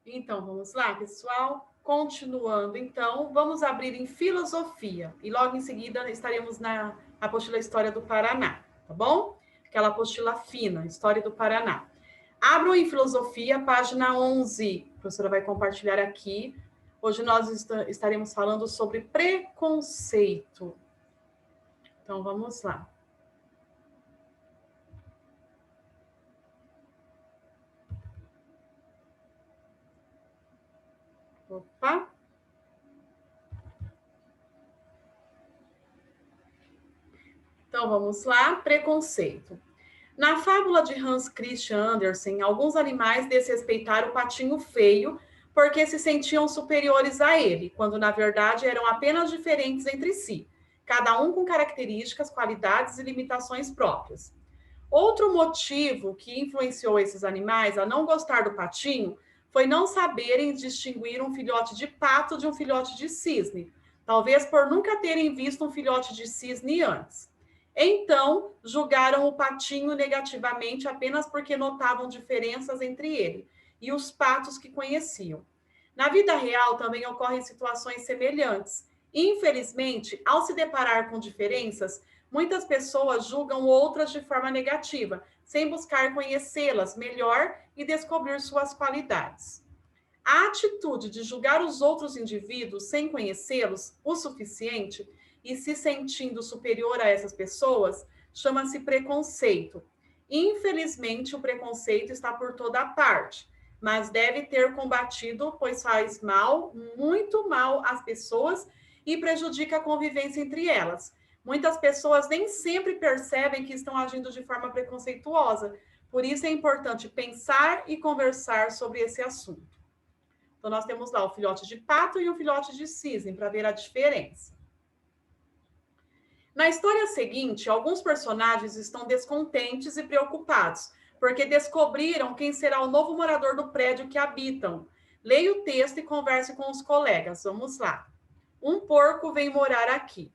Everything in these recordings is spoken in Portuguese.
Então, vamos lá, pessoal? Continuando, então, vamos abrir em filosofia. E logo em seguida estaremos na apostila História do Paraná, tá bom? Aquela apostila fina, História do Paraná. Abram em filosofia, página 11. A professora vai compartilhar aqui. Hoje nós estaremos falando sobre preconceito. Então, vamos lá. Opa! Então, vamos lá. Preconceito. Na fábula de Hans Christian Andersen, alguns animais desrespeitaram o patinho feio porque se sentiam superiores a ele, quando na verdade eram apenas diferentes entre si, cada um com características, qualidades e limitações próprias. Outro motivo que influenciou esses animais a não gostar do patinho foi não saberem distinguir um filhote de pato de um filhote de cisne, talvez por nunca terem visto um filhote de cisne antes. Então, julgaram o patinho negativamente apenas porque notavam diferenças entre ele e os patos que conheciam. Na vida real também ocorrem situações semelhantes. Infelizmente, ao se deparar com diferenças, muitas pessoas julgam outras de forma negativa, sem buscar conhecê-las melhor e descobrir suas qualidades. A atitude de julgar os outros indivíduos sem conhecê-los o suficiente e se sentindo superior a essas pessoas chama-se preconceito. Infelizmente, o preconceito está por toda parte, mas deve ter combatido, pois faz mal, muito mal às pessoas e prejudica a convivência entre elas. Muitas pessoas nem sempre percebem que estão agindo de forma preconceituosa, por isso é importante pensar e conversar sobre esse assunto. Então, nós temos lá o filhote de pato e o filhote de cisne, para ver a diferença. Na história seguinte, alguns personagens estão descontentes e preocupados, porque descobriram quem será o novo morador do prédio que habitam. Leia o texto e converse com os colegas. Vamos lá. Um porco vem morar aqui.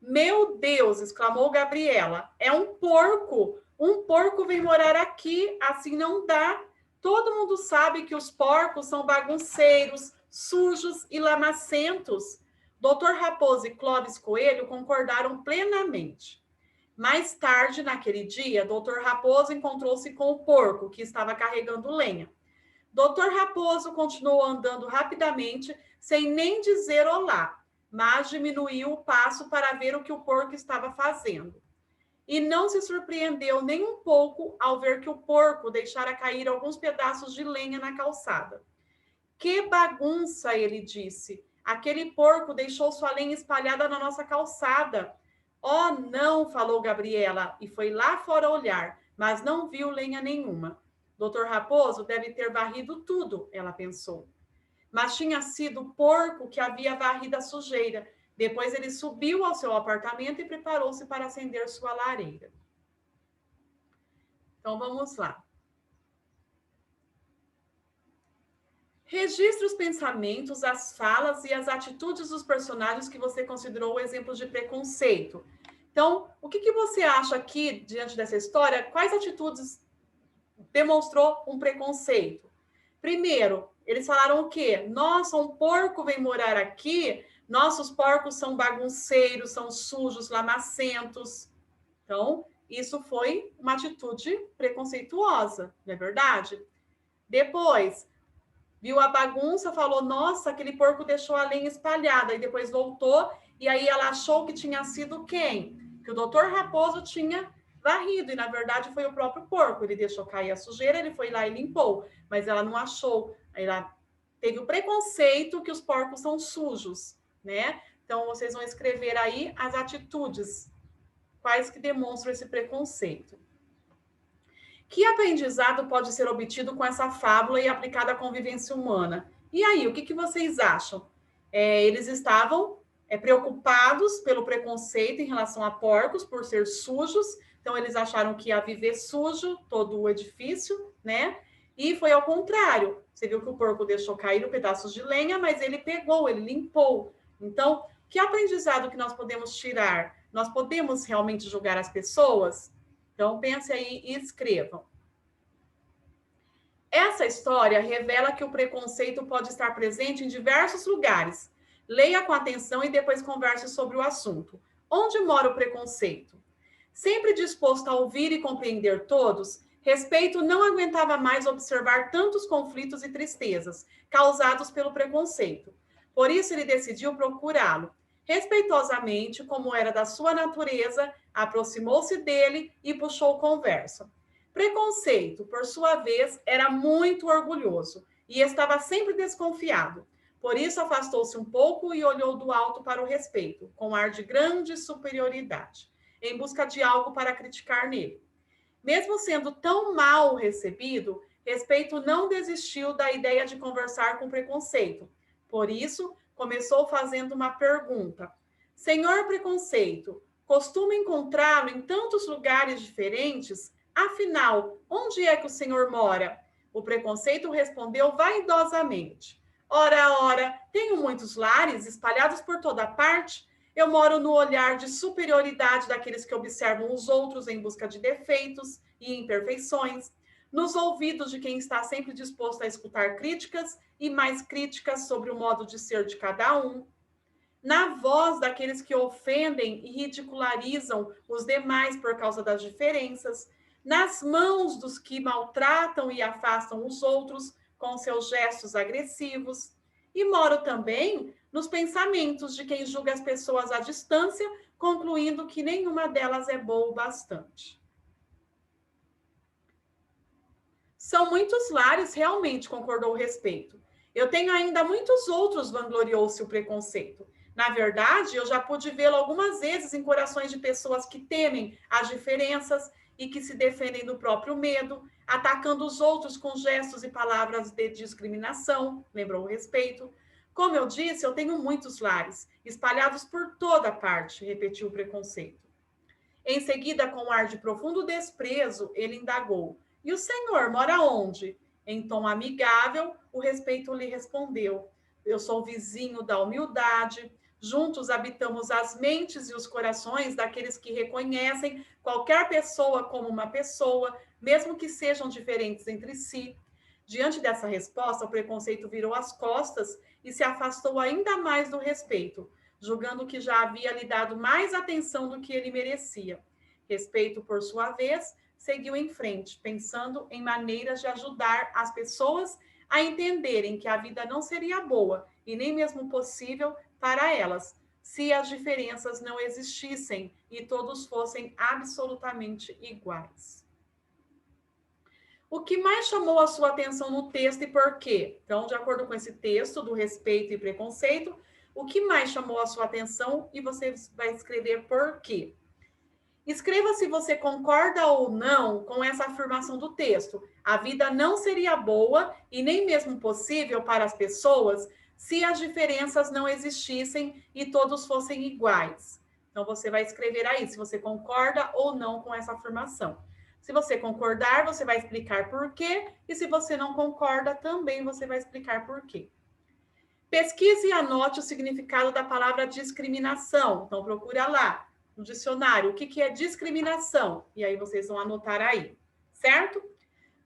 Meu Deus, exclamou Gabriela. É um porco. Um porco vem morar aqui. Assim não dá. Todo mundo sabe que os porcos são bagunceiros, sujos e lamacentos. Doutor Raposo e Clóvis Coelho concordaram plenamente. Mais tarde, naquele dia, Doutor Raposo encontrou-se com o porco, que estava carregando lenha. Doutor Raposo continuou andando rapidamente, sem nem dizer olá, mas diminuiu o passo para ver o que o porco estava fazendo. E não se surpreendeu nem um pouco ao ver que o porco deixara cair alguns pedaços de lenha na calçada. Que bagunça, ele disse. Aquele porco deixou sua lenha espalhada na nossa calçada. Oh, não, falou Gabriela, e foi lá fora olhar, mas não viu lenha nenhuma. Doutor Raposo deve ter varrido tudo, ela pensou. Mas tinha sido o porco que havia varrido a sujeira. Depois ele subiu ao seu apartamento e preparou-se para acender sua lareira. Então vamos lá. Registre os pensamentos, as falas e as atitudes dos personagens que você considerou exemplos de preconceito. Então, o que você acha aqui, diante dessa história? Quais atitudes demonstrou um preconceito? Primeiro, eles falaram o quê? Nossa, um porco vem morar aqui. Nossos porcos são bagunceiros, são sujos, lamacentos. Então, isso foi uma atitude preconceituosa, não é verdade? Depois, viu a bagunça, falou, nossa, aquele porco deixou a lenha espalhada, e depois voltou, e aí ela achou que tinha sido quem? Que o doutor Raposo tinha varrido, e na verdade foi o próprio porco, ele deixou cair a sujeira, ele foi lá e limpou, mas ela não achou, ela teve o preconceito que os porcos são sujos, né? Então, vocês vão escrever aí as atitudes, quais que demonstram esse preconceito. Que aprendizado pode ser obtido com essa fábula e aplicada à convivência humana? E aí, o que vocês acham? Eles estavam preocupados pelo preconceito em relação a porcos, por ser sujos, então eles acharam que ia viver sujo todo o edifício, né? E foi ao contrário. Você viu que o porco deixou cair pedaços de lenha, mas ele pegou, ele limpou. Então, que aprendizado que nós podemos tirar? Nós podemos realmente julgar as pessoas? Então, pense aí e escrevam. Essa história revela que o preconceito pode estar presente em diversos lugares. Leia com atenção e depois converse sobre o assunto. Onde mora o preconceito? Sempre disposto a ouvir e compreender todos, Respeito não aguentava mais observar tantos conflitos e tristezas causados pelo preconceito. Por isso, ele decidiu procurá-lo. Respeitosamente, como era da sua natureza, aproximou-se dele e puxou conversa. Preconceito, por sua vez, era muito orgulhoso e estava sempre desconfiado. Por isso, afastou-se um pouco e olhou do alto para o respeito, com ar de grande superioridade, em busca de algo para criticar nele. Mesmo sendo tão mal recebido, Respeito não desistiu da ideia de conversar com preconceito. Por isso, começou fazendo uma pergunta: Senhor Preconceito, costumo encontrá-lo em tantos lugares diferentes? Afinal, onde é que o senhor mora? O preconceito respondeu vaidosamente: Ora, ora, tenho muitos lares espalhados por toda parte. Eu moro no olhar de superioridade daqueles que observam os outros em busca de defeitos e imperfeições, nos ouvidos de quem está sempre disposto a escutar críticas e mais críticas sobre o modo de ser de cada um, na voz daqueles que ofendem e ridicularizam os demais por causa das diferenças, nas mãos dos que maltratam e afastam os outros com seus gestos agressivos. E moro também nos pensamentos de quem julga as pessoas à distância, concluindo que nenhuma delas é boa o bastante. São muitos lares, realmente, concordou o Respeito. Eu tenho ainda muitos outros, vangloriou-se o Preconceito. Na verdade, eu já pude vê-lo algumas vezes em corações de pessoas que temem as diferenças e que se defendem do próprio medo, atacando os outros com gestos e palavras de discriminação, lembrou o Respeito. Como eu disse, eu tenho muitos lares, espalhados por toda parte, repetiu o Preconceito. Em seguida, com um ar de profundo desprezo, ele indagou: E o senhor mora onde? Em tom amigável, o Respeito lhe respondeu: Eu sou vizinho da humildade. Juntos habitamos as mentes e os corações daqueles que reconhecem qualquer pessoa como uma pessoa, mesmo que sejam diferentes entre si. Diante dessa resposta, o preconceito virou as costas e se afastou ainda mais do Respeito, julgando que já havia lhe dado mais atenção do que ele merecia. Respeito, por sua vez, seguiu em frente, pensando em maneiras de ajudar as pessoas a entenderem que a vida não seria boa e nem mesmo possível para elas, se as diferenças não existissem e todos fossem absolutamente iguais. O que mais chamou a sua atenção no texto e por quê? Então, de acordo com esse texto do Respeito e Preconceito, o que mais chamou a sua atenção e você vai escrever por quê? Escreva se você concorda ou não com essa afirmação do texto. A vida não seria boa e nem mesmo possível para as pessoas se as diferenças não existissem e todos fossem iguais. Então, você vai escrever aí se você concorda ou não com essa afirmação. Se você concordar, você vai explicar por quê, e se você não concorda, também você vai explicar por quê. Pesquise e anote o significado da palavra discriminação. Então, procura lá no dicionário o que é discriminação. E aí vocês vão anotar aí, certo?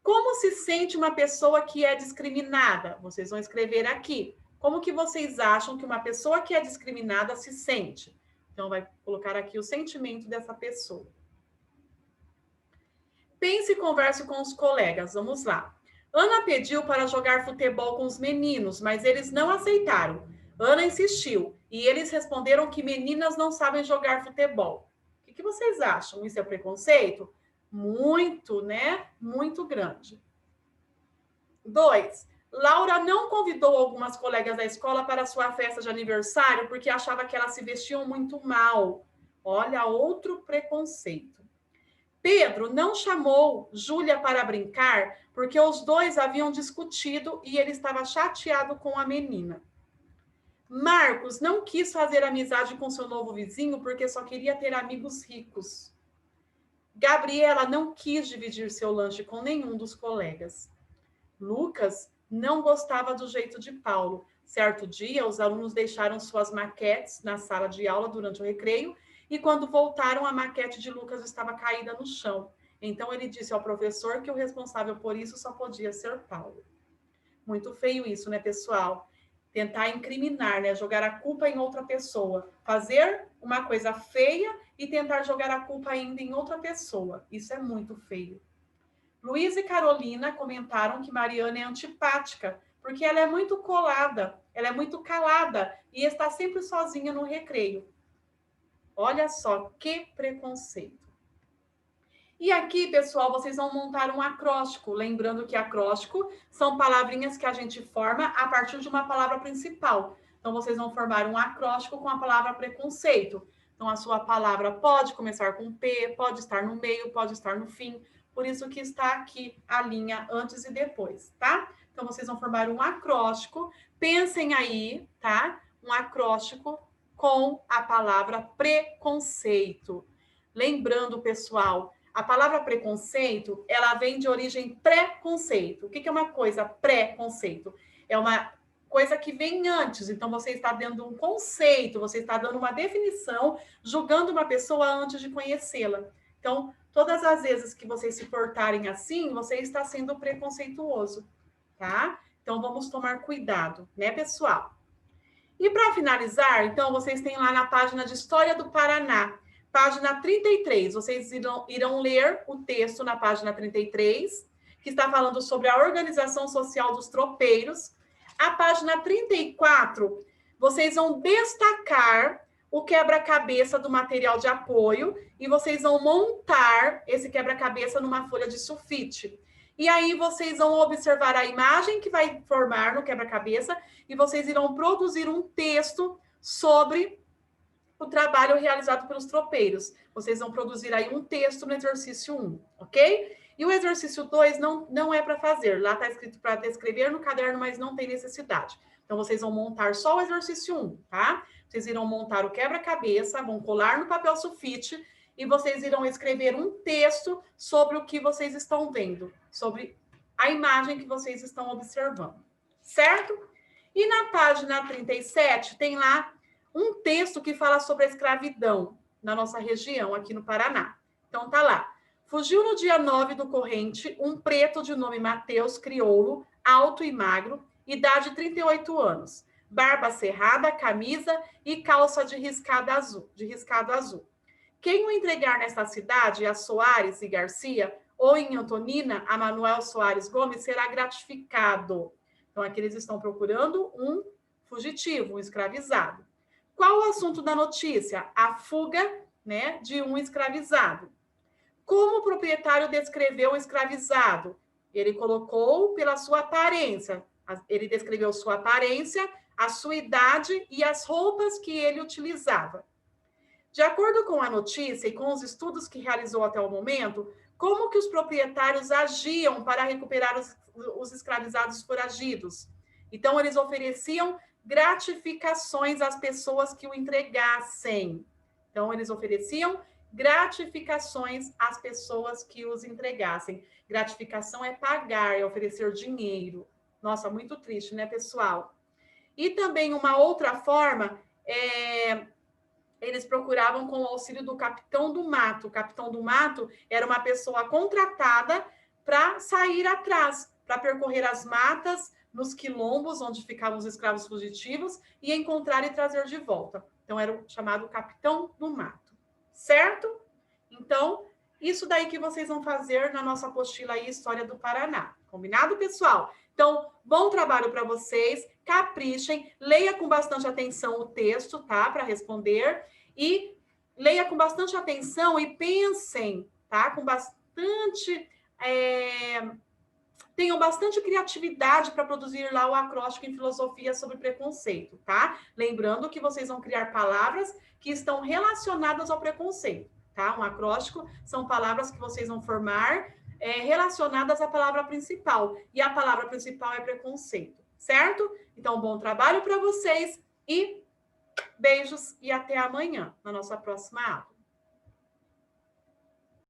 Como se sente uma pessoa que é discriminada? Vocês vão escrever aqui. Como que vocês acham que uma pessoa que é discriminada se sente? Então, vai colocar aqui o sentimento dessa pessoa. Pense e converse com os colegas. Vamos lá. Ana pediu para jogar futebol com os meninos, mas eles não aceitaram. Ana insistiu e eles responderam que meninas não sabem jogar futebol. O que vocês acham? Isso é preconceito? Muito, né? Muito grande. 2. Laura não convidou algumas colegas da escola para sua festa de aniversário porque achava que elas se vestiam muito mal. Olha, outro preconceito. Pedro não chamou Júlia para brincar porque os dois haviam discutido e ele estava chateado com a menina. Marcos não quis fazer amizade com seu novo vizinho porque só queria ter amigos ricos. Gabriela não quis dividir seu lanche com nenhum dos colegas. Lucas não gostava do jeito de Paulo. Certo dia, os alunos deixaram suas maquetes na sala de aula durante o recreio e quando voltaram, a maquete de Lucas estava caída no chão. Então, ele disse ao professor que o responsável por isso só podia ser Paulo. Muito feio isso, né, pessoal? Tentar incriminar, né? Jogar a culpa em outra pessoa. Fazer uma coisa feia e tentar jogar a culpa ainda em outra pessoa. Isso é muito feio. Luiz e Carolina comentaram que Mariana é antipática, porque ela é muito colada, ela é muito calada e está sempre sozinha no recreio. Olha só que preconceito. E aqui, pessoal, vocês vão montar um acróstico. Lembrando que acróstico são palavrinhas que a gente forma a partir de uma palavra principal. Então, vocês vão formar um acróstico com a palavra preconceito. Então, a sua palavra pode começar com P, pode estar no meio, pode estar no fim. Por isso que está aqui a linha antes e depois, tá? Então, vocês vão formar um acróstico. Pensem aí, tá? Um acróstico com a palavra preconceito. Lembrando, pessoal, a palavra preconceito, ela vem de origem pré-conceito. O que é uma coisa pré-conceito? É uma coisa que vem antes. Então, você está dando um conceito, você está dando uma definição, julgando uma pessoa antes de conhecê-la. Então, todas as vezes que vocês se portarem assim, você está sendo preconceituoso, tá? Então, vamos tomar cuidado, né, pessoal? E para finalizar, então, vocês têm lá na página de História do Paraná, página 33. Vocês irão ler o texto na página 33, que está falando sobre a organização social dos tropeiros. A página 34, vocês vão destacar o quebra-cabeça do material de apoio e vocês vão montar esse quebra-cabeça numa folha de sulfite. E aí vocês vão observar a imagem que vai formar no quebra-cabeça e vocês irão produzir um texto sobre o trabalho realizado pelos tropeiros. Vocês vão produzir aí um texto no exercício 1, ok? E o exercício 2 não é para fazer. Lá está escrito para descrever no caderno, mas não tem necessidade. Então, vocês vão montar só o exercício 1, tá? Vocês irão montar o quebra-cabeça, vão colar no papel sulfite e vocês irão escrever um texto sobre o que vocês estão vendo, sobre a imagem que vocês estão observando, certo? E na página 37 tem lá um texto que fala sobre a escravidão na nossa região, aqui no Paraná. Então, tá lá. Fugiu no dia 9 do corrente um preto de nome Mateus, crioulo, alto e magro, idade 38 anos, barba cerrada, camisa e calça de riscado azul. Quem o entregar nesta cidade a Soares e Garcia, ou em Antonina, a Manuel Soares Gomes, será gratificado. Então, aqui eles estão procurando um fugitivo, um escravizado. Qual o assunto da notícia? A fuga, né, de um escravizado. Como o proprietário descreveu o escravizado? Ele colocou pela sua aparência. Ele descreveu sua aparência, a sua idade e as roupas que ele utilizava. De acordo com a notícia e com os estudos que realizou até o momento, como que os proprietários agiam para recuperar os escravizados foragidos? Então, eles ofereciam gratificações às pessoas que o entregassem. Então, eles ofereciam gratificações às pessoas que os entregassem. Gratificação é pagar, é oferecer dinheiro. Nossa, muito triste, né, pessoal? E também uma outra forma eles procuravam com o auxílio do capitão do mato. O capitão do mato era uma pessoa contratada para sair atrás, para percorrer as matas, nos quilombos, onde ficavam os escravos fugitivos, e encontrar e trazer de volta. Então, era o chamado capitão do mato. Certo? Então, isso daí que vocês vão fazer na nossa apostila aí, História do Paraná. Combinado, pessoal? Então, bom trabalho para vocês, caprichem, leia com bastante atenção o texto, tá? Para responder, e leia com bastante atenção e pensem, tá? Com bastante... tenham bastante criatividade para produzir lá o acróstico em filosofia sobre preconceito, tá? Lembrando que vocês vão criar palavras que estão relacionadas ao preconceito, tá? Um acróstico são palavras que vocês vão formar relacionadas à palavra principal. E a palavra principal é preconceito, certo? Então, bom trabalho para vocês e beijos e até amanhã, na nossa próxima aula.